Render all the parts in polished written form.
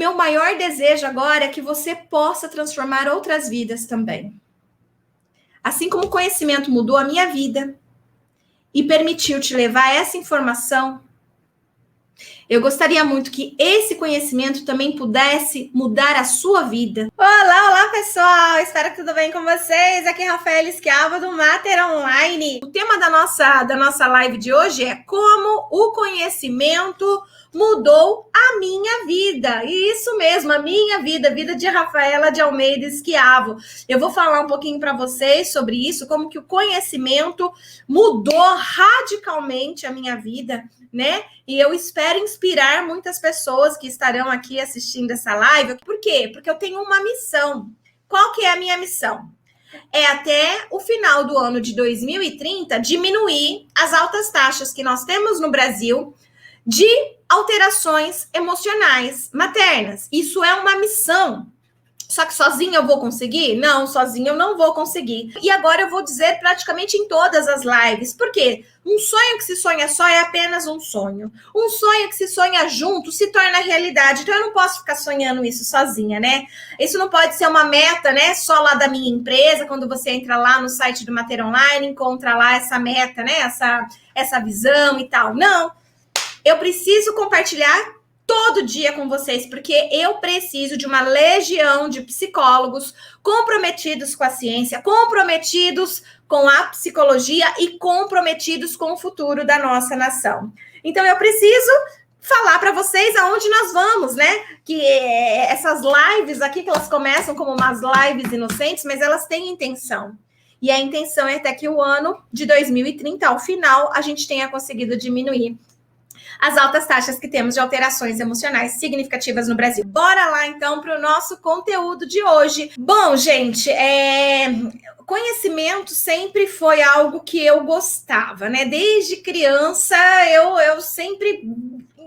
Meu maior desejo agora é que você possa transformar outras vidas também. Assim como o conhecimento mudou a minha vida e permitiu te levar essa informação, eu gostaria muito que esse conhecimento também pudesse mudar a sua vida. Olá pessoal! Espero que tudo bem com vocês. Aqui é Rafaela Schiava do Mater Online. O tema da nossa live de hoje é como o conhecimento mudou a minha vida. E isso mesmo, a minha vida, a vida de Rafaela de Almeida Schiavo. Eu vou falar um pouquinho para vocês sobre isso, como que o conhecimento mudou radicalmente a minha vida, né? E eu espero inspirar muitas pessoas que estarão aqui assistindo essa live. Por quê? Porque eu tenho uma missão. Qual que é a minha missão? É até o final do ano de 2030 diminuir as altas taxas que nós temos no Brasil de alterações emocionais maternas. Isso é uma missão. Só que sozinha eu vou conseguir? Não, sozinha eu não vou conseguir. E agora eu vou dizer praticamente em todas as lives. Por quê? Um sonho que se sonha só é apenas um sonho. Um sonho que se sonha junto se torna realidade. Então eu não posso ficar sonhando isso sozinha, né? Isso não pode ser uma meta, né? Só lá da minha empresa. Quando você entra lá no site do Mater Online, encontra lá essa meta, né? Essa visão e tal. Não. Eu preciso compartilhar todo dia com vocês, porque eu preciso de uma legião de psicólogos comprometidos com a ciência, comprometidos com a psicologia e comprometidos com o futuro da nossa nação. Então, eu preciso falar para vocês aonde nós vamos, né? Que essas lives aqui, que elas começam como umas lives inocentes, mas elas têm intenção. E a intenção é até que o ano de 2030, ao final, a gente tenha conseguido diminuir as altas taxas que temos de alterações emocionais significativas no Brasil. Bora lá, então, para o nosso conteúdo de hoje. Bom, gente, conhecimento sempre foi algo que eu gostava, né? Desde criança, eu sempre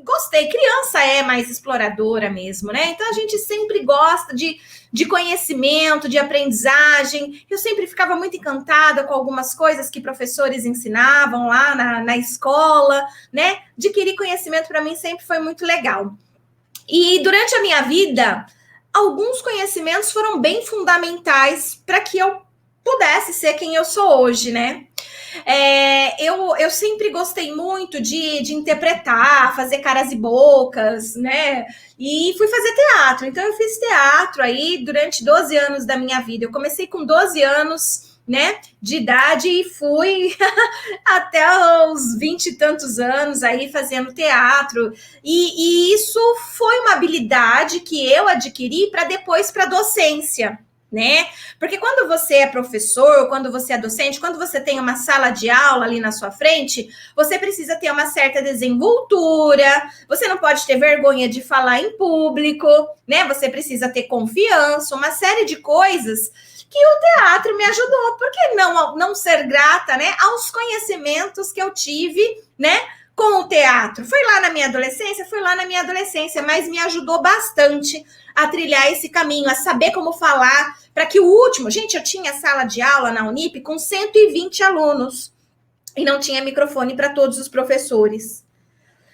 gostei. Criança é mais exploradora mesmo, né? Então, a gente sempre gosta de conhecimento, de aprendizagem. Eu sempre ficava muito encantada com algumas coisas que professores ensinavam lá na escola, né? Adquirir conhecimento para mim sempre foi muito legal. E durante a minha vida, alguns conhecimentos foram bem fundamentais para que eu pudesse ser quem eu sou hoje, né? Eu sempre gostei muito de interpretar, fazer caras e bocas, né? E fui fazer teatro. Então, eu fiz teatro aí durante 12 anos da minha vida. Eu comecei com 12 anos, né, de idade e fui até os 20 e tantos anos aí fazendo teatro. E isso foi uma habilidade que eu adquiri para depois para docência, né? Porque quando você é professor, quando você é docente, quando você tem uma sala de aula ali na sua frente, você precisa ter uma certa desenvoltura, você não pode ter vergonha de falar em público, né? Você precisa ter confiança, uma série de coisas que o teatro me ajudou. Por que não ser grata, né, aos conhecimentos que eu tive, né, com o teatro? Foi lá na minha adolescência, mas me ajudou bastante a trilhar esse caminho, a saber como falar, para que o último... Gente, eu tinha sala de aula na Unip com 120 alunos e não tinha microfone para todos os professores.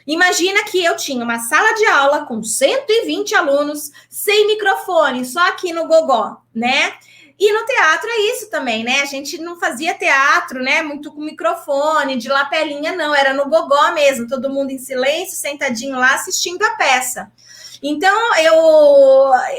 Imagina que eu tinha uma sala de aula com 120 alunos, sem microfone, só aqui no gogó, né? E no teatro é isso também, né? A gente não fazia teatro, né, muito com microfone, de lapelinha, não. Era no gogó mesmo, todo mundo em silêncio, sentadinho lá, assistindo a peça. Então,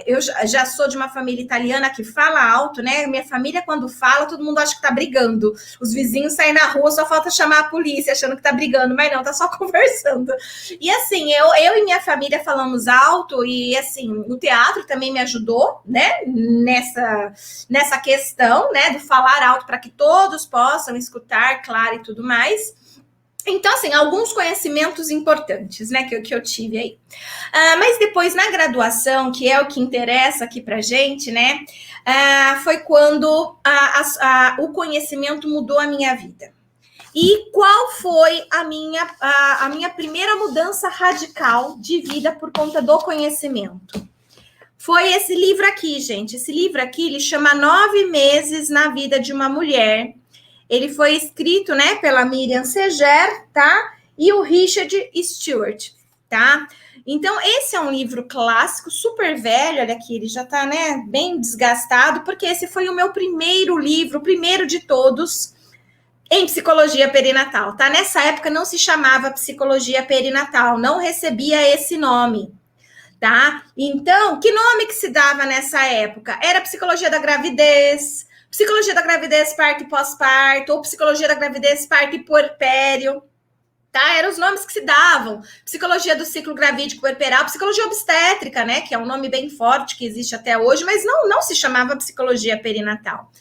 eu já sou de uma família italiana que fala alto, né? Minha família, quando fala, todo mundo acha que tá brigando. Os vizinhos saem na rua, só falta chamar a polícia, achando que tá brigando, mas não, tá só conversando. E assim, eu e minha família falamos alto, e assim, o teatro também me ajudou, né? Nessa questão, né? Do falar alto para que todos possam escutar, claro, e tudo mais. Então, assim, alguns conhecimentos importantes, né, que eu tive aí. Mas depois, na graduação, que é o que interessa aqui pra gente, né, foi quando o conhecimento mudou a minha vida. E qual foi a minha primeira mudança radical de vida por conta do conhecimento? Foi esse livro aqui, gente. Esse livro aqui, ele chama 9 Meses na Vida de uma Mulher. Ele foi escrito, né, pela Miriam Seger, tá? E o Richard Stewart, tá? Então, esse é um livro clássico, super velho, olha aqui, ele já está, né, bem desgastado, porque esse foi o meu primeiro livro, o primeiro de todos, em psicologia perinatal, tá? Nessa época não se chamava psicologia perinatal, não recebia esse nome, tá? Então, que nome que se dava nessa época? Era psicologia da gravidez parto e pós-parto, ou psicologia da gravidez parto e puerpério, tá? Eram os nomes que se davam. Psicologia do ciclo gravídico puerperal, psicologia obstétrica, né? Que é um nome bem forte que existe até hoje, mas não se chamava psicologia perinatal.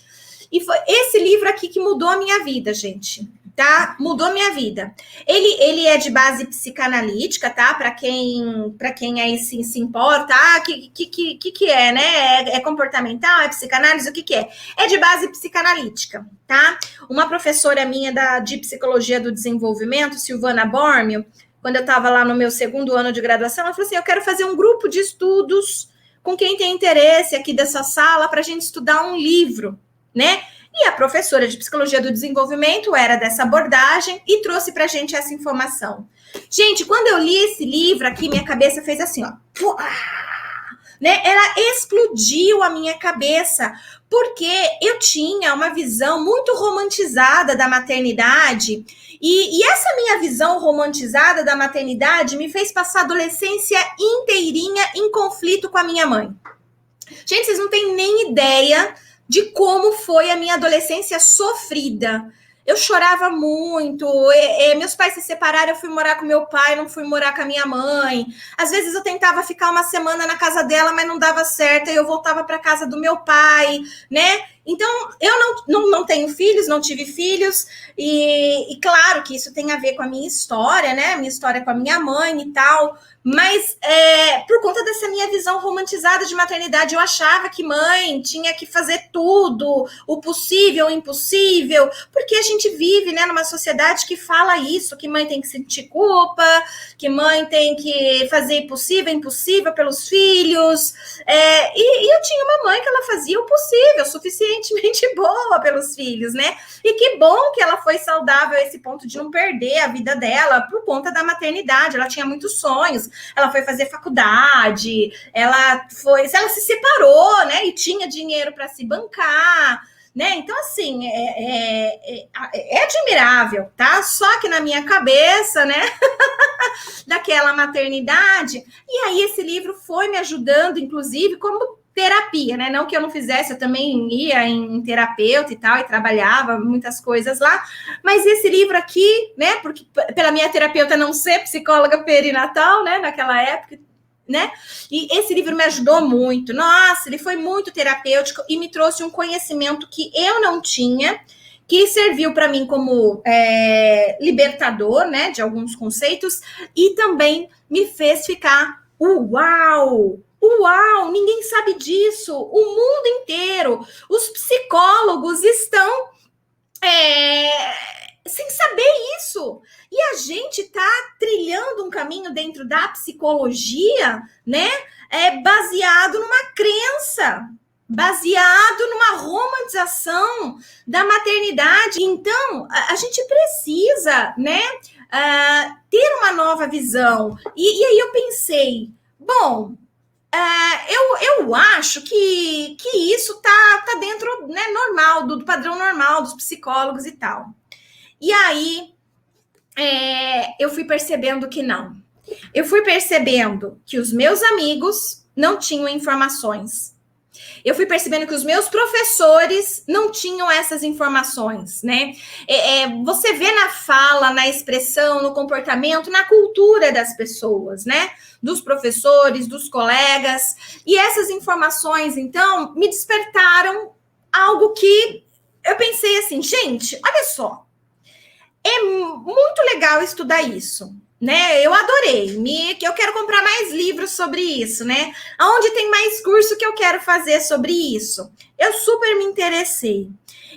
E foi esse livro aqui que mudou a minha vida, gente, tá? Mudou a minha vida. Ele é de base psicanalítica, tá? Para quem aí se importa, que é, né? É comportamental, é psicanálise, o que é? É de base psicanalítica, tá? Uma professora minha de psicologia do desenvolvimento, Silvana Bormio, quando eu estava lá no meu segundo ano de graduação, ela falou assim: eu quero fazer um grupo de estudos com quem tem interesse aqui dessa sala para a gente estudar um livro, né? E a professora de psicologia do desenvolvimento era dessa abordagem e trouxe para a gente essa informação. Gente, quando eu li esse livro aqui, minha cabeça fez assim, ó, né? Ela explodiu a minha cabeça, porque eu tinha uma visão muito romantizada da maternidade, e essa minha visão romantizada da maternidade me fez passar a adolescência inteirinha em conflito com a minha mãe. Gente, vocês não têm nem ideia de como foi a minha adolescência sofrida. Eu chorava muito, meus pais se separaram, eu fui morar com meu pai, não fui morar com a minha mãe. Às vezes eu tentava ficar uma semana na casa dela, mas não dava certo, e eu voltava para casa do meu pai, né? Então, eu não tenho filhos, não tive filhos, e claro que isso tem a ver com a minha história, né? Minha história com a minha mãe e tal, mas por conta dessa minha visão romantizada de maternidade, eu achava que mãe tinha que fazer tudo, o possível, o impossível, porque a gente vive, né, numa sociedade que fala isso, que mãe tem que sentir culpa, que mãe tem que fazer o impossível pelos filhos, e eu tinha uma mãe que ela fazia o possível, suficientemente boa pelos filhos, né? E que bom que ela foi saudável a esse ponto de não perder a vida dela por conta da maternidade. Ela tinha muitos sonhos, ela foi fazer faculdade, ela se separou, né? E tinha dinheiro para se bancar, né? Então, assim, é admirável, tá? Só que na minha cabeça, né? Daquela maternidade. E aí esse livro foi me ajudando, inclusive, como terapia, né? Não que eu não fizesse, eu também ia em terapeuta e tal, e trabalhava muitas coisas lá, mas esse livro aqui, né? Porque pela minha terapeuta não ser psicóloga perinatal, né? Naquela época, né? E esse livro me ajudou muito. Nossa, ele foi muito terapêutico e me trouxe um conhecimento que eu não tinha, que serviu para mim como libertador, né, de alguns conceitos, e também me fez ficar, uau, ninguém sabe disso, o mundo inteiro, os psicólogos estão sem saber isso, e a gente está trilhando um caminho dentro da psicologia, né, baseado numa crença, baseado numa romantização da maternidade. Então, a gente precisa, né, ter uma nova visão. E aí eu pensei, bom, eu acho que isso tá dentro, né, normal, do padrão normal dos psicólogos e tal. E aí eu fui percebendo que não. Eu fui percebendo que os meus amigos não tinham informações. Eu fui percebendo que os meus professores não tinham essas informações, né? Você vê na fala, na expressão, no comportamento, na cultura das pessoas, né? Dos professores, dos colegas. E essas informações, então, me despertaram algo que eu pensei assim, gente, olha só, é muito legal estudar isso, né? Eu adorei, eu quero comprar mais livros sobre isso, né? Aonde tem mais curso que eu quero fazer sobre isso? Eu super me interessei.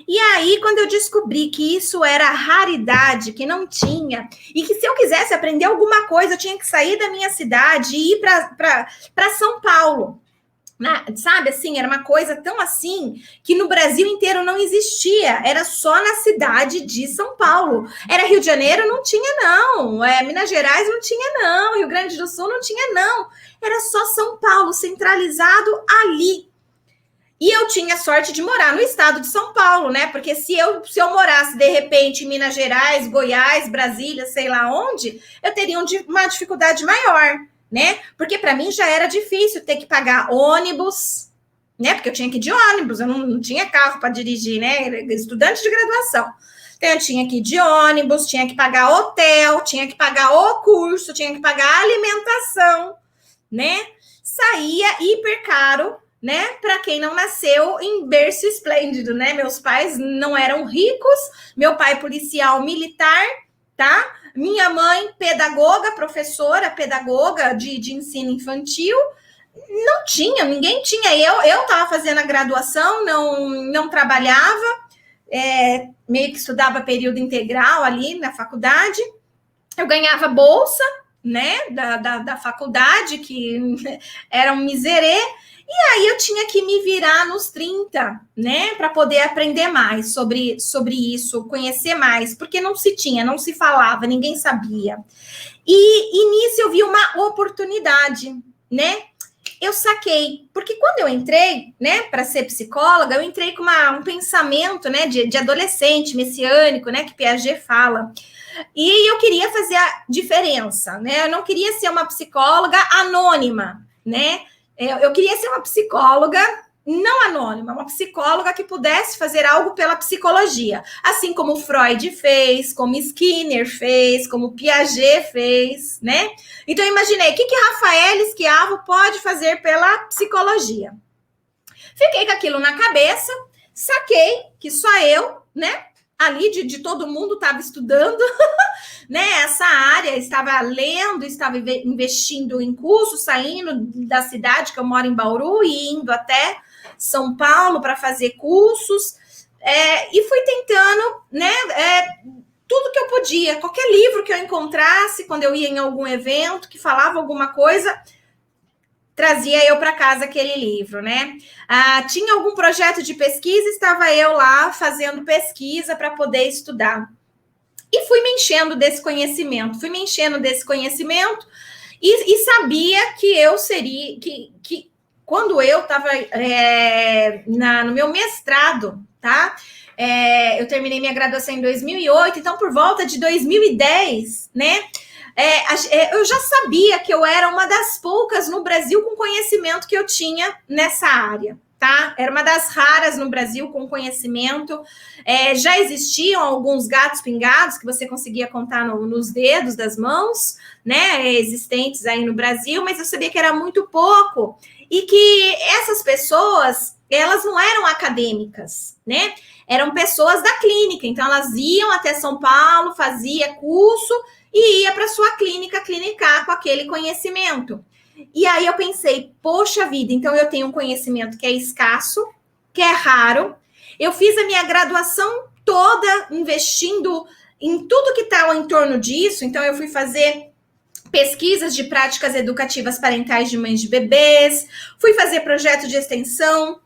E aí, quando eu descobri que isso era raridade, que não tinha, e que se eu quisesse aprender alguma coisa, eu tinha que sair da minha cidade e ir para São Paulo. sabe, assim, era uma coisa tão assim que no Brasil inteiro não existia, era só na cidade de São Paulo. Era Rio de Janeiro, não tinha, não. Minas Gerais não tinha, não. Rio Grande do Sul não tinha, não. Era só São Paulo, centralizado ali. E eu tinha sorte de morar no estado de São Paulo, né? Porque se eu morasse, de repente, em Minas Gerais, Goiás, Brasília, sei lá onde, eu teria uma dificuldade maior, né? Porque para mim já era difícil ter que pagar ônibus, né? Porque eu tinha que ir de ônibus, eu não tinha carro para dirigir, né? Era estudante de graduação. Então, eu tinha que ir de ônibus, tinha que pagar hotel, tinha que pagar o curso, tinha que pagar alimentação, né? Saía hiper caro, né? Para quem não nasceu em berço esplêndido, né? Meus pais não eram ricos, meu pai policial militar, tá? Minha mãe pedagoga, professora, pedagoga de ensino infantil. Não tinha, ninguém tinha. Eu estava fazendo a graduação, não trabalhava, meio que estudava período integral ali na faculdade. Eu ganhava bolsa, né, da faculdade, que era um miserê, e aí eu tinha que me virar nos 30, né, para poder aprender mais sobre isso, conhecer mais, porque não se falava, ninguém sabia. E nisso eu vi uma oportunidade, né? Eu saquei, porque quando eu entrei, né, para ser psicóloga, eu entrei com um pensamento, né, de adolescente messiânico, né, que Piaget fala. E eu queria fazer a diferença, né? Eu não queria ser uma psicóloga anônima, né? Eu queria ser uma psicóloga não anônima, uma psicóloga que pudesse fazer algo pela psicologia, assim como Freud fez, como Skinner fez, como Piaget fez, né? Então, eu imaginei, o que Rafael Schiavo pode fazer pela psicologia? Fiquei com aquilo na cabeça, saquei que só eu, né? Ali de todo mundo estava estudando, né? Essa área, estava lendo, estava investindo em cursos, saindo da cidade, que eu moro em Bauru, e indo até São Paulo para fazer cursos, e fui tentando, né? Tudo que eu podia, qualquer livro que eu encontrasse, quando eu ia em algum evento que falava alguma coisa, trazia eu para casa aquele livro, né? Tinha algum projeto de pesquisa, estava eu lá fazendo pesquisa para poder estudar. E fui me enchendo desse conhecimento, e sabia que eu seria, que quando eu estava no meu mestrado, tá? Eu terminei minha graduação em 2008, então por volta de 2010, né? Eu já sabia que eu era uma das poucas no Brasil com conhecimento que eu tinha nessa área, tá? Era uma das raras no Brasil com conhecimento. Já existiam alguns gatos pingados que você conseguia contar nos dedos das mãos, né? Existentes aí no Brasil, mas eu sabia que era muito pouco e que essas pessoas, elas não eram acadêmicas, né? Eram pessoas da clínica, então elas iam até São Paulo, fazia curso e ia para sua clínica clinicar com aquele conhecimento. E aí eu pensei, poxa vida, então eu tenho um conhecimento que é escasso, que é raro. Eu fiz a minha graduação toda investindo em tudo que está em torno disso. Então eu fui fazer pesquisas de práticas educativas parentais de mães de bebês, fui fazer projeto de extensão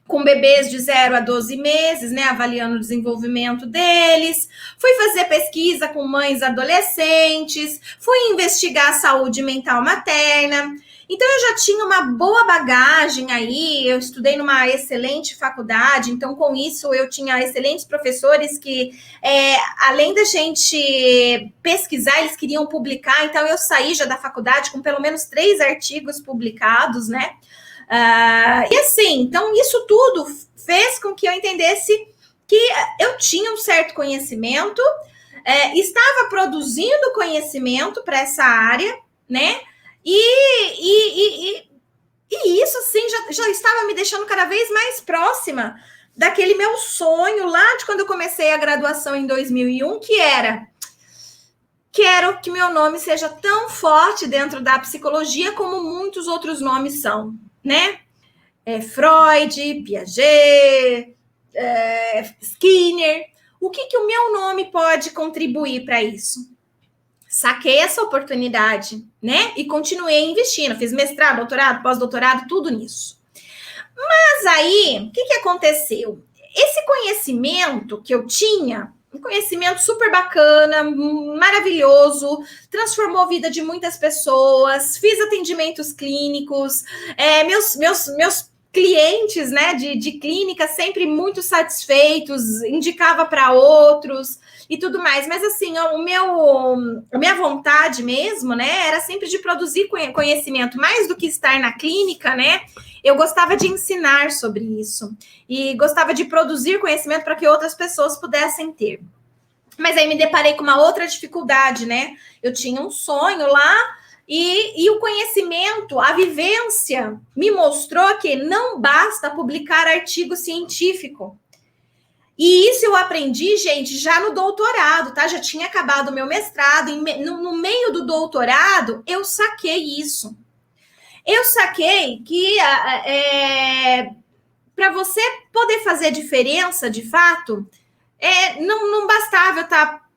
com bebês de 0 a 12 meses, né, avaliando o desenvolvimento deles. Fui fazer pesquisa com mães adolescentes, fui investigar a saúde mental materna. Então, eu já tinha uma boa bagagem aí, eu estudei numa excelente faculdade, então, com isso, eu tinha excelentes professores que, além da gente pesquisar, eles queriam publicar, então, eu saí já da faculdade com pelo menos 3 artigos publicados, né? E assim, então isso tudo fez com que eu entendesse que eu tinha um certo conhecimento, estava produzindo conhecimento para essa área, né? E isso, assim, já estava me deixando cada vez mais próxima daquele meu sonho lá de quando eu comecei a graduação em 2001, que era: quero que meu nome seja tão forte dentro da psicologia como muitos outros nomes são, né? Freud, Piaget, Skinner. O que o meu nome pode contribuir para isso? Saquei essa oportunidade, né? E continuei investindo. Fiz mestrado, doutorado, pós-doutorado, tudo nisso. Mas aí, o que aconteceu? Esse conhecimento que eu tinha, um conhecimento super bacana, maravilhoso, transformou a vida de muitas pessoas, fiz atendimentos clínicos, meus clientes, né, de clínica sempre muito satisfeitos, indicava para outros e tudo mais. Mas assim, a minha vontade mesmo, né, era sempre de produzir conhecimento, mais do que estar na clínica, né? Eu gostava de ensinar sobre isso e gostava de produzir conhecimento para que outras pessoas pudessem ter. Mas aí me deparei com uma outra dificuldade, né? Eu tinha um sonho lá e o conhecimento, a vivência, me mostrou que não basta publicar artigo científico. E isso eu aprendi, gente, já no doutorado, tá? Já tinha acabado o meu mestrado, no meio do doutorado, eu saquei isso. Eu saquei que para você poder fazer diferença, de fato, não bastava eu estar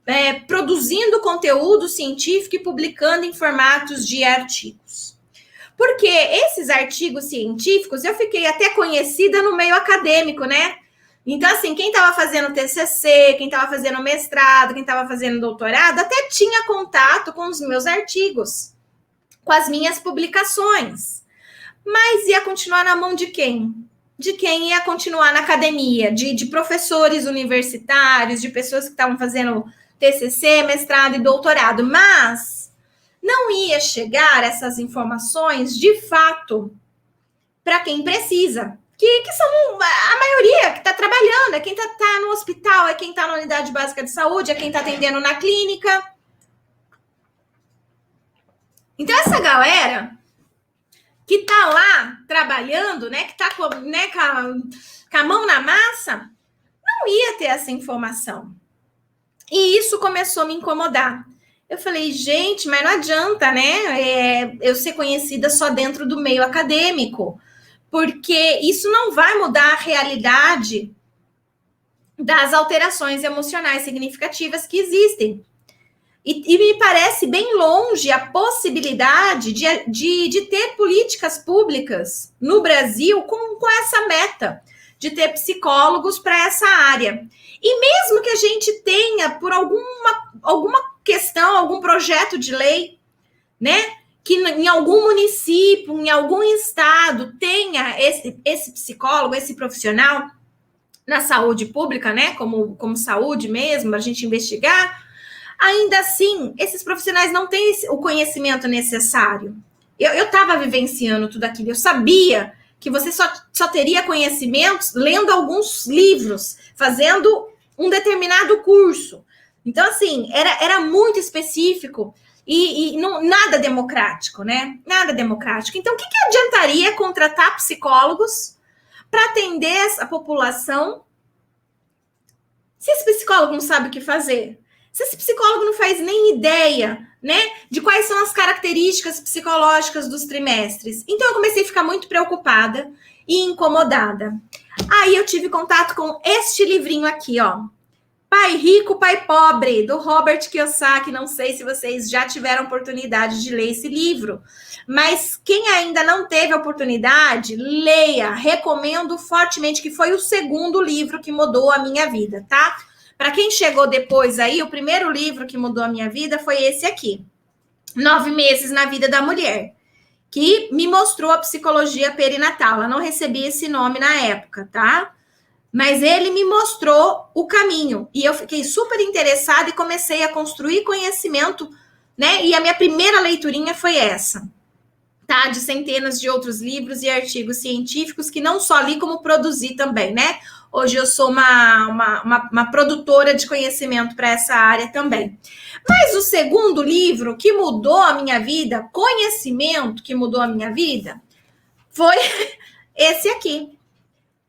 produzindo conteúdo científico e publicando em formatos de artigos. Porque esses artigos científicos, eu fiquei até conhecida no meio acadêmico, né? Então, assim, quem estava fazendo TCC, quem estava fazendo mestrado, quem estava fazendo doutorado, até tinha contato com os meus artigos, com as minhas publicações. Mas ia continuar na mão de quem? De quem ia continuar na academia, de professores universitários, de pessoas que estavam fazendo TCC, mestrado e doutorado. Mas não ia chegar essas informações, de fato, para quem precisa. Que são a maioria que está trabalhando, é quem está no hospital, é quem está na unidade básica de saúde, é quem está atendendo na clínica. Então, essa galera que está lá trabalhando, né, que está com a mão na massa, não ia ter essa informação. E isso começou a me incomodar. Eu falei, gente, mas não adianta, né, eu ser conhecida só dentro do meio acadêmico, porque isso não vai mudar a realidade das alterações emocionais significativas que existem. E me parece bem longe a possibilidade de ter políticas públicas no Brasil com essa meta, de ter psicólogos para essa área. E mesmo que a gente tenha, por alguma questão, algum projeto de lei, né, que em algum município, em algum estado, tenha esse psicólogo, esse profissional na saúde pública, né, como saúde mesmo, a gente investigar, ainda assim, esses profissionais não têm o conhecimento necessário. Eu estava vivenciando tudo aquilo, eu sabia que você só teria conhecimentos lendo alguns livros, fazendo um determinado curso. Então, assim, era muito específico e nada democrático, né? Nada democrático. Então, o que adiantaria contratar psicólogos para atender essa população se esse psicólogo não sabe o que fazer? Se esse psicólogo não faz nem ideia, né, de quais são as características psicológicas dos trimestres. Então, eu comecei a ficar muito preocupada e incomodada. Aí, eu tive contato com este livrinho aqui, ó. Pai Rico, Pai Pobre, do Robert Kiyosaki. Não sei se vocês já tiveram oportunidade de ler esse livro, mas quem ainda não teve a oportunidade, leia. Recomendo fortemente, que foi o segundo livro que mudou a minha vida, tá? Para quem chegou depois aí, o primeiro livro que mudou a minha vida foi esse aqui, 9 Meses na Vida da Mulher, que me mostrou a psicologia perinatal. Eu não recebi esse nome na época, tá? Mas ele me mostrou o caminho. E eu fiquei super interessada e comecei a construir conhecimento, né? E a minha primeira leiturinha foi essa, tá? De centenas de outros livros e artigos científicos que não só li, como produzi também, né? Hoje eu sou uma produtora de conhecimento para essa área também. Mas o segundo livro que mudou a minha vida, conhecimento que mudou a minha vida, foi esse aqui,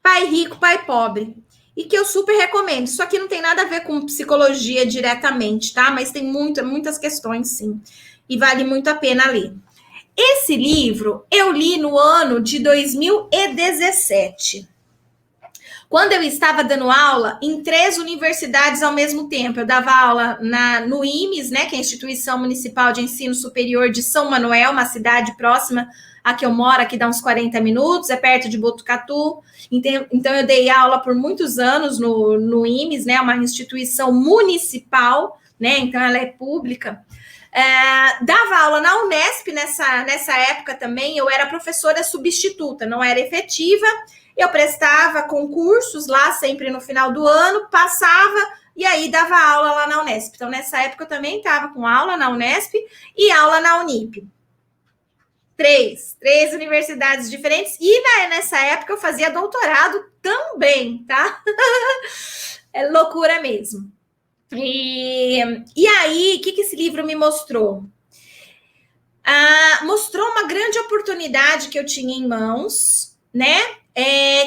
Pai Rico, Pai Pobre. E que eu super recomendo. Isso aqui não tem nada a ver com psicologia diretamente, tá? Mas tem muitas questões, sim. E vale muito a pena ler. Esse livro eu li no ano de 2017. Quando eu estava dando aula em 3 universidades ao mesmo tempo. Eu dava aula no IMES, né, que é a Instituição Municipal de Ensino Superior de São Manuel, uma cidade próxima a que eu moro, aqui dá uns 40 minutos, é perto de Botucatu. Então, eu dei aula por muitos anos no IMES, né? Uma instituição municipal, né? Então, ela é pública. Dava aula na Unesp nessa época também. Eu era professora substituta, não era efetiva. Eu prestava concursos lá sempre no final do ano, passava e aí dava aula lá na Unesp. Então, nessa época eu também estava com aula na Unesp e aula na Unip. Três universidades diferentes. E nessa época eu fazia doutorado também, tá? É loucura mesmo. E aí, o que esse livro me mostrou? Mostrou uma grande oportunidade que eu tinha em mãos, né?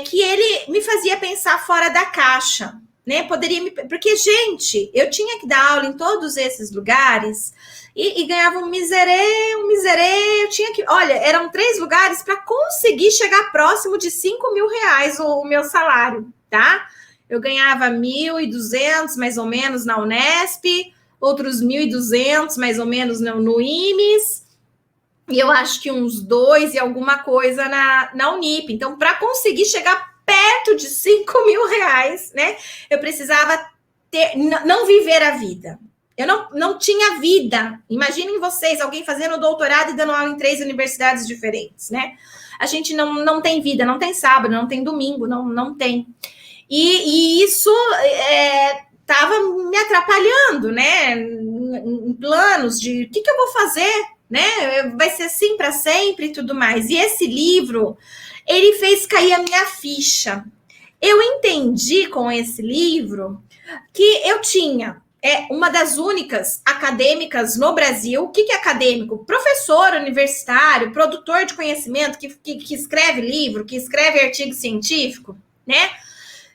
Que ele me fazia pensar fora da caixa, né? Porque, gente, eu tinha que dar aula em todos esses lugares e ganhava um miserê, eu tinha que... Olha, eram 3 lugares para conseguir chegar próximo de R$5.000 o meu salário, tá? Eu ganhava 1.200, mais ou menos, na Unesp, outros 1.200, mais ou menos, no IMES, e eu acho que uns 2 e alguma coisa na Unip. Então, para conseguir chegar perto de R$5.000, né, eu precisava não viver a vida. Eu não tinha vida. Imaginem vocês, alguém fazendo doutorado e dando aula em 3 universidades diferentes, né? A gente não tem vida, não tem sábado, não tem domingo, não tem. E isso estava me atrapalhando, né? Em planos de o que eu vou fazer, né? Vai ser assim para sempre e tudo mais. E esse livro, ele fez cair a minha ficha. Eu entendi com esse livro que eu tinha uma das únicas acadêmicas no Brasil. O que é acadêmico? Professor universitário, produtor de conhecimento, que escreve livro, que escreve artigo científico, né?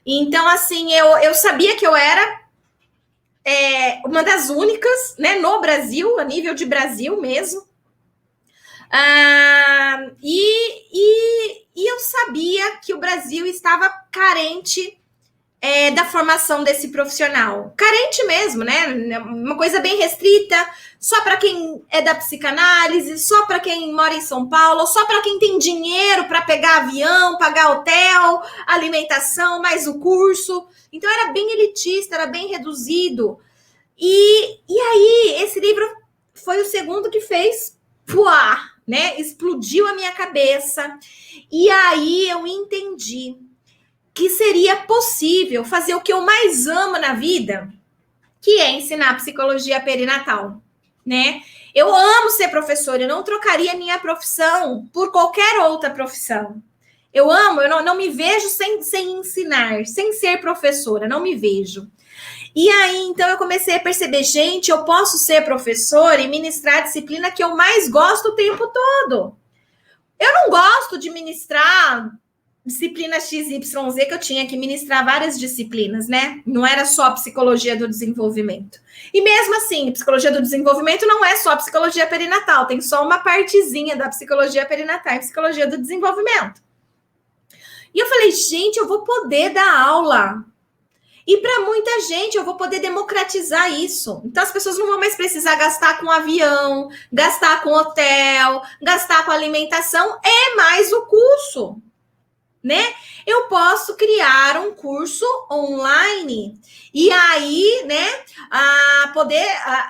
Então, assim, eu sabia que eu era uma das únicas, né, no Brasil, a nível de Brasil mesmo. E eu sabia que o Brasil estava carente da formação desse profissional. Carente mesmo, né? Uma coisa bem restrita, só para quem é da psicanálise, só para quem mora em São Paulo, só para quem tem dinheiro para pegar avião, pagar hotel, alimentação, mais o curso. Então, era bem elitista, era bem reduzido. E aí, esse livro foi o segundo que fez voar, né? Explodiu a minha cabeça. E aí, eu entendi que seria possível fazer o que eu mais amo na vida, que é ensinar psicologia perinatal, né? Eu amo ser professora, eu não trocaria minha profissão por qualquer outra profissão. Eu amo, eu não me vejo sem ensinar, sem ser professora, não me vejo. E aí, então, eu comecei a perceber, gente, eu posso ser professora e ministrar a disciplina que eu mais gosto o tempo todo. Eu não gosto de ministrar disciplina XYZ, que eu tinha que ministrar várias disciplinas, né? Não era só psicologia do desenvolvimento. E mesmo assim, psicologia do desenvolvimento não é só psicologia perinatal, tem só uma partezinha da psicologia perinatal e psicologia do desenvolvimento. E eu falei, gente, eu vou poder dar aula. E para muita gente, eu vou poder democratizar isso. Então, as pessoas não vão mais precisar gastar com avião, gastar com hotel, gastar com alimentação, é mais o curso, né? Eu posso criar um curso online e aí, né, poder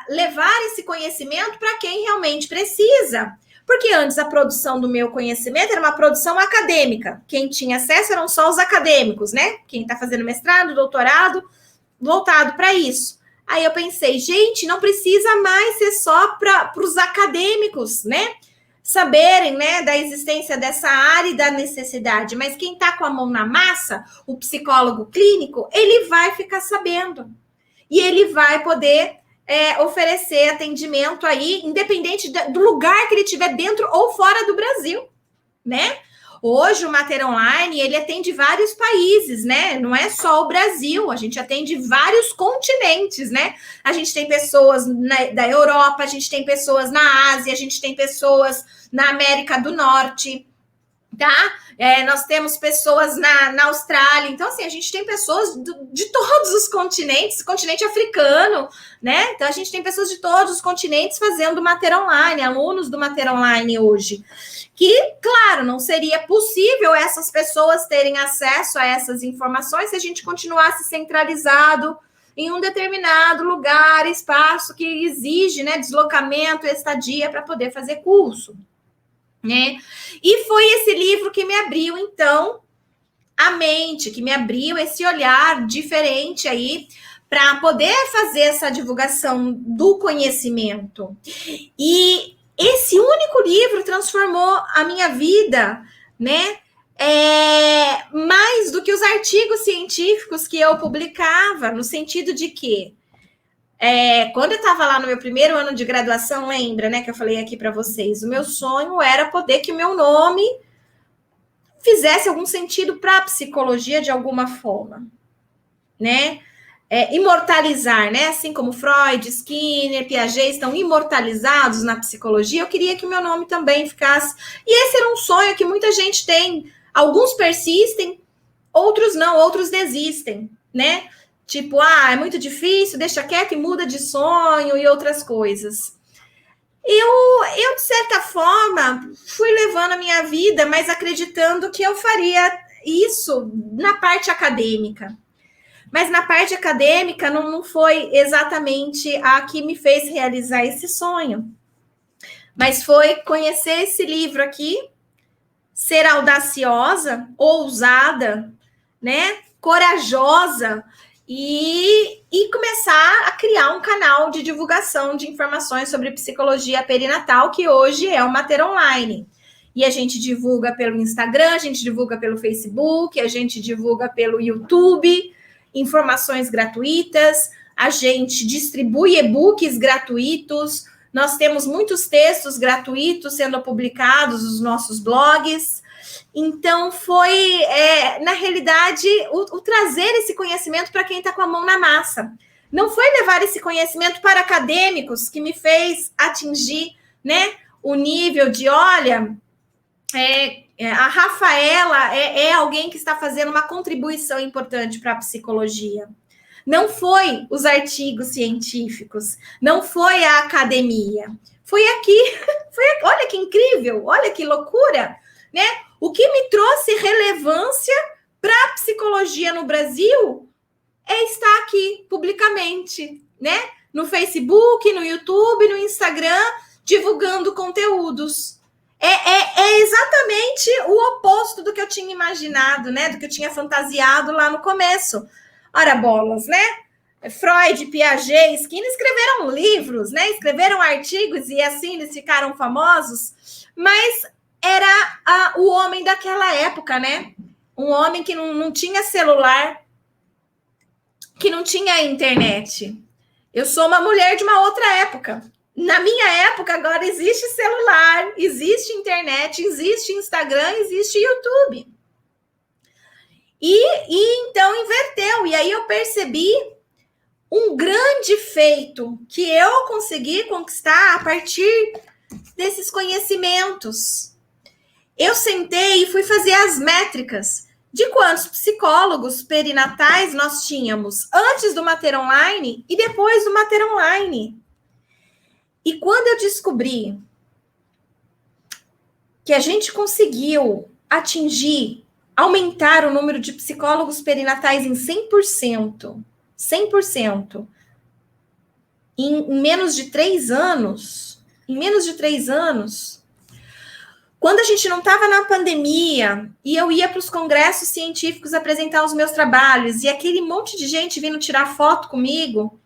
levar esse conhecimento para quem realmente precisa. Porque antes a produção do meu conhecimento era uma produção acadêmica. Quem tinha acesso eram só os acadêmicos, né? Quem está fazendo mestrado, doutorado, voltado para isso. Aí eu pensei, gente, não precisa mais ser só para os acadêmicos, né? Saberem, né, da existência dessa área e da necessidade, mas quem está com a mão na massa, o psicólogo clínico, ele vai ficar sabendo e ele vai poder oferecer atendimento aí, independente do lugar que ele estiver dentro ou fora do Brasil, né? Hoje o Mater Online, ele atende vários países, né? Não é só o Brasil, a gente atende vários continentes, né? A gente tem pessoas da Europa, a gente tem pessoas na Ásia, a gente tem pessoas na América do Norte. tá? Nós temos pessoas na Austrália, então assim, a gente tem pessoas de todos os continentes, continente africano, né? Então a gente tem pessoas de todos os continentes fazendo Mater Online, alunos do Mater Online hoje, que, claro, não seria possível essas pessoas terem acesso a essas informações se a gente continuasse centralizado em um determinado lugar, espaço que exige, né, deslocamento, estadia para poder fazer curso, né? E foi esse livro que me abriu, então, a mente, que me abriu esse olhar diferente aí para poder fazer essa divulgação do conhecimento. E esse único livro transformou a minha vida, né? Mais do que os artigos científicos que eu publicava, no sentido de que quando eu estava lá no meu primeiro ano de graduação, lembra, né, que eu falei aqui para vocês, o meu sonho era poder que o meu nome fizesse algum sentido para a psicologia de alguma forma, né? Imortalizar, né? Assim como Freud, Skinner, Piaget estão imortalizados na psicologia, eu queria que o meu nome também ficasse. E esse era um sonho que muita gente tem. Alguns persistem, outros não, outros desistem, né? Tipo, é muito difícil, deixa quieto e muda de sonho e outras coisas. Eu, de certa forma, fui levando a minha vida, mas acreditando que eu faria isso na parte acadêmica. Mas na parte acadêmica não foi exatamente a que me fez realizar esse sonho. Mas foi conhecer esse livro aqui, ser audaciosa, ousada, né? Corajosa, e começar a criar um canal de divulgação de informações sobre psicologia perinatal, que hoje é o Mater Online. E a gente divulga pelo Instagram, a gente divulga pelo Facebook, a gente divulga pelo YouTube, informações gratuitas, a gente distribui e-books gratuitos, nós temos muitos textos gratuitos sendo publicados nos nossos blogs. Então, foi, na realidade, o trazer esse conhecimento para quem está com a mão na massa. Não foi levar esse conhecimento para acadêmicos que me fez atingir, né, o nível de, olha, a Rafaela é alguém que está fazendo uma contribuição importante para a psicologia. Não foi os artigos científicos, não foi a academia. Foi aqui. Olha que incrível, olha que loucura, né? O que me trouxe relevância para a psicologia no Brasil é estar aqui publicamente, né? No Facebook, no YouTube, no Instagram, divulgando conteúdos. É exatamente o oposto do que eu tinha imaginado, né? Do que eu tinha fantasiado lá no começo. Ora, bolas, né? Freud, Piaget, Skinner escreveram livros, né? Escreveram artigos e assim eles ficaram famosos, mas era o homem daquela época, né? Um homem que não tinha celular, que não tinha internet. Eu sou uma mulher de uma outra época. Na minha época, agora existe celular, existe internet, existe Instagram, existe YouTube. E então inverteu. E aí eu percebi um grande feito que eu consegui conquistar a partir desses conhecimentos. Eu sentei e fui fazer as métricas de quantos psicólogos perinatais nós tínhamos antes do Mater Online e depois do Mater Online. E quando eu descobri que a gente conseguiu aumentar o número de psicólogos perinatais em 100%, em menos de 3 anos, quando a gente não estava na pandemia e eu ia para os congressos científicos apresentar os meus trabalhos e aquele monte de gente vindo tirar foto comigo,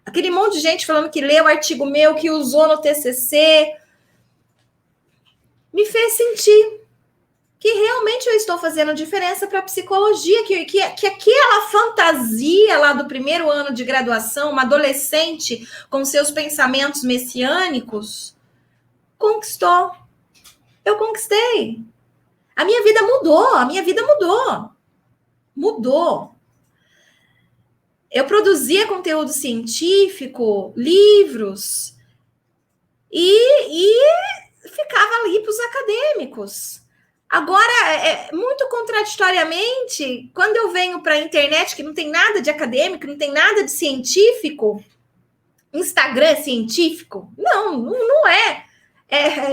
aquele monte de gente falando que leu o artigo meu, que usou no TCC, me fez sentir que realmente eu estou fazendo diferença para a psicologia, que aquela fantasia lá do primeiro ano de graduação, uma adolescente com seus pensamentos messiânicos, conquistou. Eu conquistei. A minha vida mudou. Mudou. Eu produzia conteúdo científico, livros, e ficava ali para os acadêmicos. Agora, muito contraditoriamente, quando eu venho para a internet, que não tem nada de acadêmico, não tem nada de científico, Instagram é científico? Não é.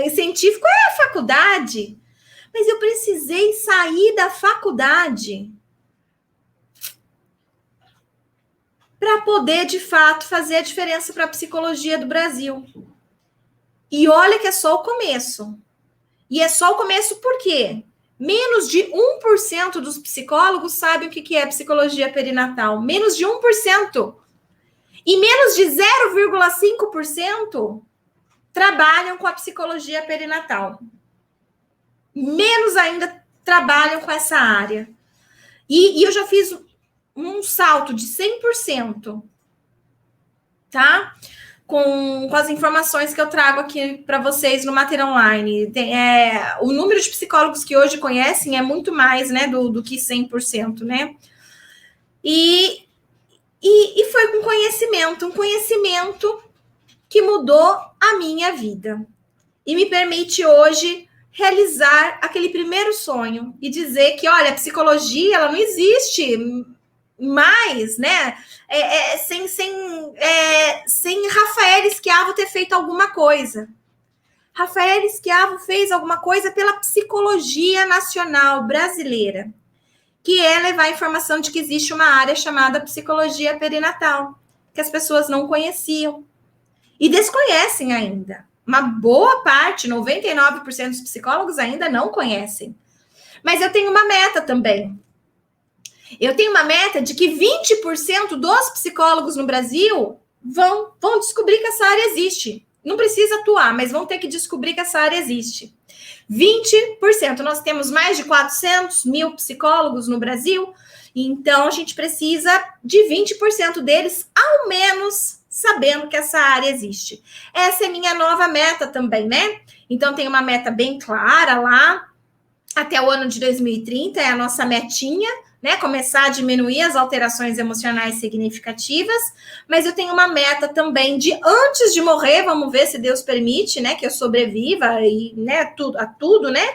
Científico é a faculdade. Mas eu precisei sair da faculdade para poder, de fato, fazer a diferença para a psicologia do Brasil. E olha que é só o começo. E é só o começo por quê? Menos de 1% dos psicólogos sabem o que é psicologia perinatal. Menos de 1%. E menos de 0,5% trabalham com a psicologia perinatal. Menos ainda trabalham com essa área. E eu já fiz um salto de 100%, tá? Com as informações que eu trago aqui para vocês no Mater Online. O número de psicólogos que hoje conhecem é muito mais, né, do que 100%, né? E foi com conhecimento, um conhecimento que mudou a minha vida. E me permite hoje realizar aquele primeiro sonho e dizer que, olha, a psicologia, ela não existe mais, né? Sem Rafael Schiavo ter feito alguma coisa. Rafael Schiavo fez alguma coisa pela psicologia nacional brasileira, que é levar a informação de que existe uma área chamada psicologia perinatal, que as pessoas não conheciam e desconhecem ainda. Uma boa parte, 99% dos psicólogos ainda não conhecem. Mas eu tenho uma meta também. Eu tenho uma meta de que 20% dos psicólogos no Brasil vão descobrir que essa área existe. Não precisa atuar, mas vão ter que descobrir que essa área existe. 20%. Nós temos mais de 400 mil psicólogos no Brasil, então a gente precisa de 20% deles, ao menos, sabendo que essa área existe. Essa é minha nova meta também, né? Então tem uma meta bem clara lá, até o ano de 2030 é a nossa metinha, né? Começar a diminuir as alterações emocionais significativas, mas eu tenho uma meta também de antes de morrer, vamos ver se Deus permite, né, que eu sobreviva e, né, tudo, né?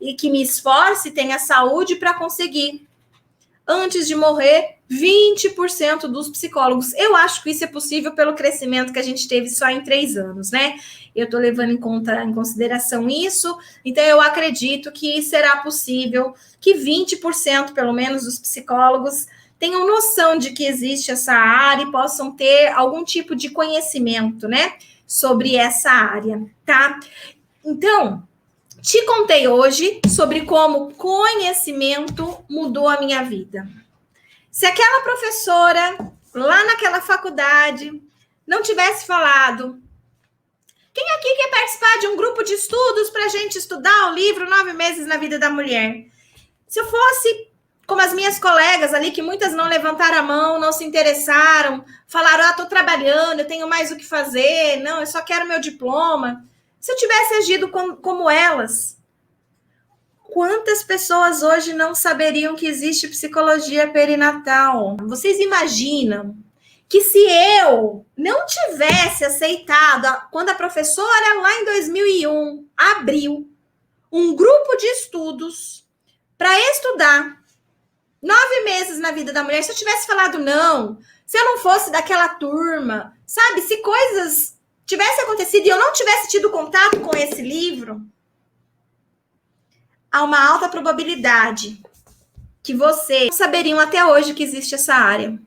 E que me esforce, tenha saúde para conseguir antes de morrer 20% dos psicólogos. Eu acho que isso é possível pelo crescimento que a gente teve só em 3 anos, né? Eu estou levando em consideração isso, então eu acredito que será possível que 20%, pelo menos, dos psicólogos tenham noção de que existe essa área e possam ter algum tipo de conhecimento, né, sobre essa área, tá? Então, te contei hoje sobre como conhecimento mudou a minha vida. Se aquela professora, lá naquela faculdade, não tivesse falado, quem aqui quer participar de um grupo de estudos para a gente estudar o livro 9 Meses na Vida da Mulher? Se eu fosse como as minhas colegas ali, que muitas não levantaram a mão, não se interessaram, falaram, estou trabalhando, eu tenho mais o que fazer, não, eu só quero meu diploma. Se eu tivesse agido como elas, quantas pessoas hoje não saberiam que existe psicologia perinatal? Vocês imaginam que se eu não tivesse aceitado, quando a professora lá em 2001 abriu um grupo de estudos para estudar 9 meses na vida da mulher, se eu tivesse falado não, se eu não fosse daquela turma, sabe, se coisas tivessem acontecido e eu não tivesse tido contato com esse livro, há uma alta probabilidade que vocês não saberiam até hoje que existe essa área.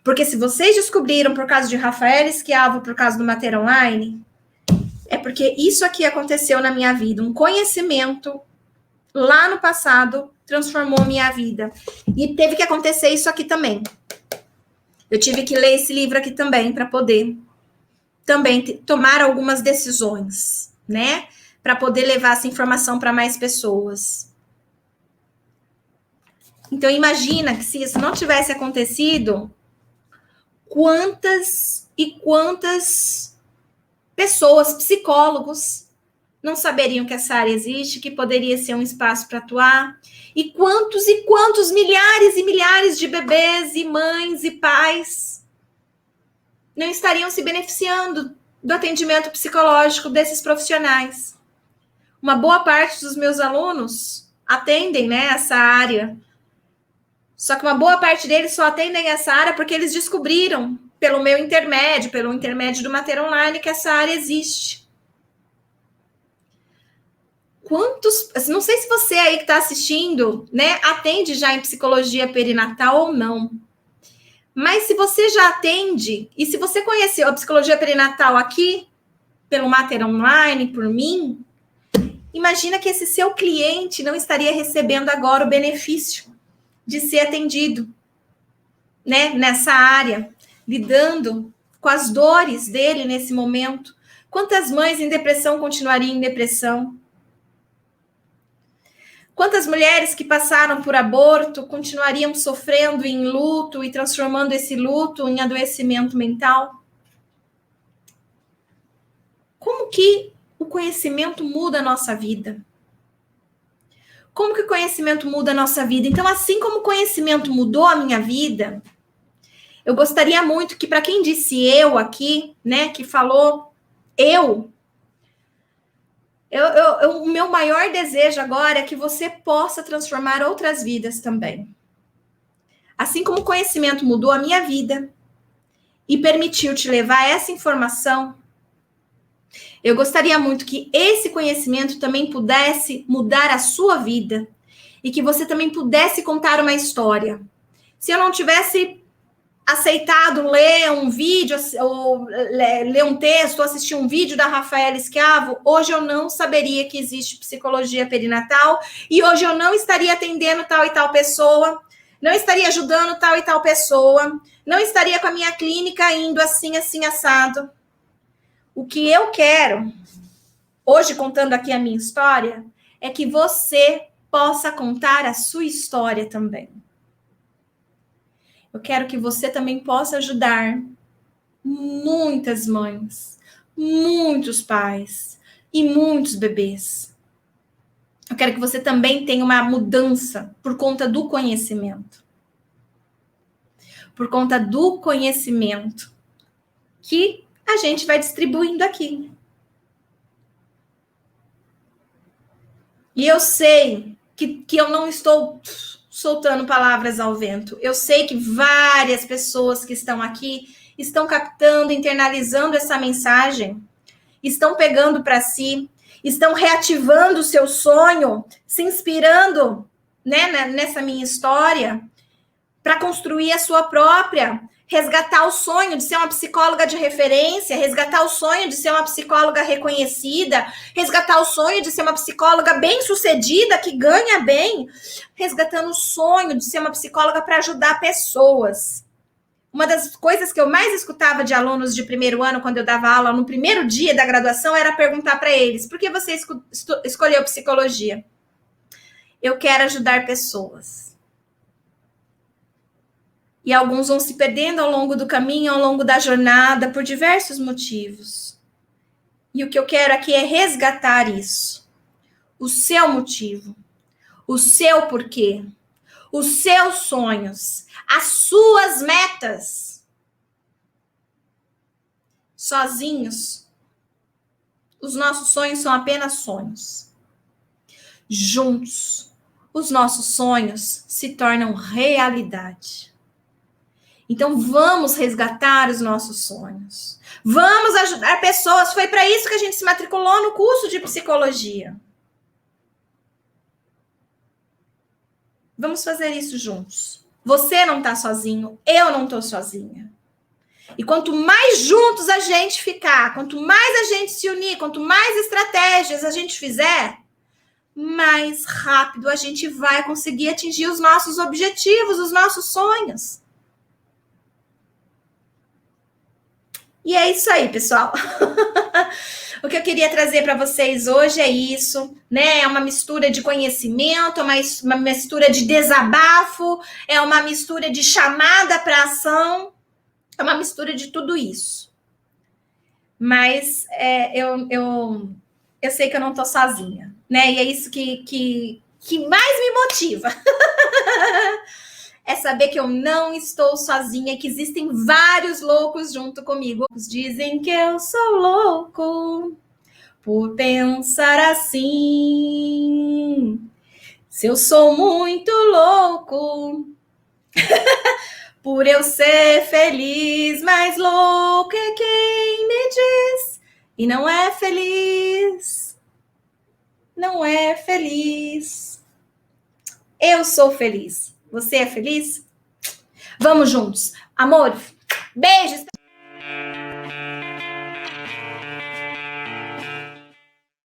Porque se vocês descobriram por causa de Rafael Schiavo, por causa do Mater Online, é porque isso aqui aconteceu na minha vida. Um conhecimento lá no passado transformou minha vida. E teve que acontecer isso aqui também. Eu tive que ler esse livro aqui também para poder também tomar algumas decisões, né? Para poder levar essa informação para mais pessoas. Então, imagina que se isso não tivesse acontecido, quantas e quantas pessoas, psicólogos, não saberiam que essa área existe, que poderia ser um espaço para atuar, e quantos milhares e milhares de bebês e mães e pais não estariam se beneficiando do atendimento psicológico desses profissionais. Uma boa parte dos meus alunos atendem, né, essa área. Só que uma boa parte deles só atendem essa área porque eles descobriram, pelo meu intermédio, pelo intermédio do Mater Online, que essa área existe. Não sei se você aí que está assistindo, né, atende já em psicologia perinatal ou não. Mas se você já atende, e se você conheceu a psicologia perinatal aqui, pelo Mater Online, por mim, imagina que esse seu cliente não estaria recebendo agora o benefício de ser atendido, né, nessa área, lidando com as dores dele nesse momento. Quantas mães em depressão continuariam em depressão? Quantas mulheres que passaram por aborto continuariam sofrendo em luto e transformando esse luto em adoecimento mental? Como que o conhecimento muda a nossa vida? Como que o conhecimento muda a nossa vida? Então, assim como o conhecimento mudou a minha vida, eu gostaria muito que, para quem disse eu aqui, né, que falou o meu maior desejo agora é que você possa transformar outras vidas também. Assim como o conhecimento mudou a minha vida e permitiu te levar essa informação, eu gostaria muito que esse conhecimento também pudesse mudar a sua vida e que você também pudesse contar uma história. Se eu não tivesse aceitado ler um vídeo, ou ler um texto, ou assistir um vídeo da Rafaela Schiavo, hoje eu não saberia que existe psicologia perinatal e hoje eu não estaria atendendo tal e tal pessoa, não estaria ajudando tal e tal pessoa, não estaria com a minha clínica indo assim, assim, assado. O que eu quero, hoje contando aqui a minha história, é que você possa contar a sua história também. Eu quero que você também possa ajudar muitas mães, muitos pais e muitos bebês. Eu quero que você também tenha uma mudança por conta do conhecimento. Por conta do conhecimento que a gente vai distribuindo aqui. E eu sei que eu não estou soltando palavras ao vento. Eu sei que várias pessoas que estão aqui estão captando, internalizando essa mensagem, estão pegando para si, estão reativando o seu sonho, se inspirando, né, nessa minha história, para construir a sua própria, resgatar o sonho de ser uma psicóloga de referência, resgatar o sonho de ser uma psicóloga reconhecida, resgatar o sonho de ser uma psicóloga bem-sucedida, que ganha bem, resgatando o sonho de ser uma psicóloga para ajudar pessoas. Uma das coisas que eu mais escutava de alunos de primeiro ano, quando eu dava aula no primeiro dia da graduação, era perguntar para eles: por que você escolheu psicologia? Eu quero ajudar pessoas. E alguns vão se perdendo ao longo do caminho, ao longo da jornada, por diversos motivos. E o que eu quero aqui é resgatar isso. O seu motivo, o seu porquê, os seus sonhos, as suas metas. Sozinhos, os nossos sonhos são apenas sonhos. Juntos, os nossos sonhos se tornam realidade. Então, vamos resgatar os nossos sonhos. Vamos ajudar pessoas. Foi para isso que a gente se matriculou no curso de psicologia. Vamos fazer isso juntos. Você não está sozinho, eu não estou sozinha. E quanto mais juntos a gente ficar, quanto mais a gente se unir, quanto mais estratégias a gente fizer, mais rápido a gente vai conseguir atingir os nossos objetivos, os nossos sonhos. E é isso aí, pessoal. O que eu queria trazer para vocês hoje é isso, né? É uma mistura de conhecimento, uma mistura de desabafo, é uma mistura de chamada para ação, é uma mistura de tudo isso. Mas eu sei que eu não estou sozinha, né? E é isso que mais me motiva. É saber que eu não estou sozinha, que existem vários loucos junto comigo. Dizem que eu sou louco, por pensar assim. Se eu sou muito louco por eu ser feliz, mas louco é quem me diz e não é feliz. Não é feliz. Eu sou feliz. Você é feliz? Vamos juntos. Amor, beijos.